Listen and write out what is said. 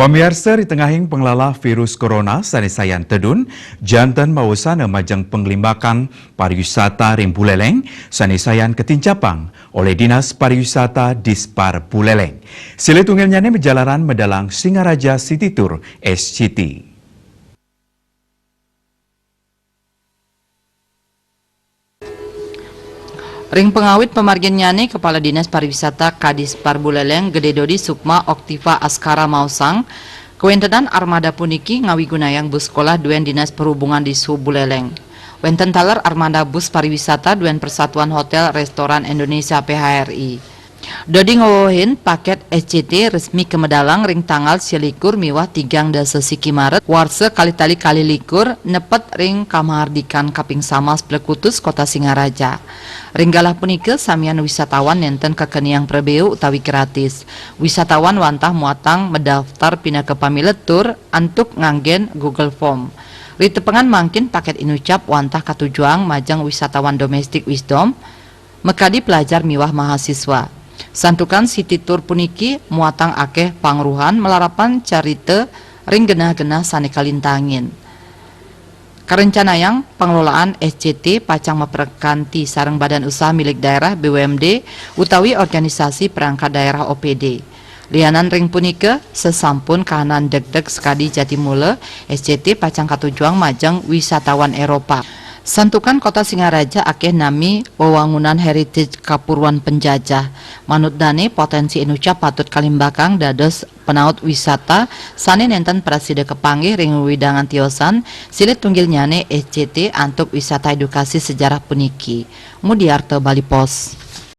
Pemirsa di tengahing pengelola virus corona sanisayan tedun, jantan mawasana majang penglimbakan pariwisata ring Buleleng sanisayan ketincapang oleh Dinas Pariwisata Dispar Buleleng. Sila tunggalnya menjalaran medalang Singaraja City Tour SCT. Ring pengawit pemargin nyane Kepala Dinas Pariwisata Kadispar Buleleng Gede Dodi Sukma Oktiva Askara Mausang kewentenan armada puniki ngawi gunayang bus sekolah duen Dinas Perhubungan di Su Buleleng. Wenten taler armada bus pariwisata duen Persatuan Hotel Restoran Indonesia PHRI. Dodi ngowohin paket SCT resmi ke Medalang ring tanggal selikur miwah 3 sesiki Maret warse kali-tali kali likur nepet ring Kamardikan Kaping Samas Plekutus Kota Singaraja. Ringgalah punike samian wisatawan nenten kekeniang prebeu utawi gratis. Wisatawan wantah muatang mendaftar pina ke pamilet tur antuk nganggen Google Form. Ritepengan mangkin paket inucap wantah katujuang majang wisatawan domestik wisdom mekadi pelajar miwah mahasiswa. Santukan City Tour puniki muatang akeh pangruhan melarapan carite ring genah-genah sane kalintangin. Karencanayang pengelolaan SCT pacang meperkanti sareng badan usaha milik daerah BUMD utawi organisasi perangkat daerah OPD. Lianan ring punike sesampun kahanan deg-deg sekadi Jatimule SCT pacang katujuang majang wisatawan Eropa. Santukan Kota Singaraja akeh nami wewangunan heritage Kapuruan penjajah. Manut dane potensi Inuca patut kalimbakang dados penaut wisata sane nenten prasida kepanggih ring widangan tiosan silit tunggil nyane SCT antuk wisata edukasi sejarah puniki. Mudiarto Bali Pos.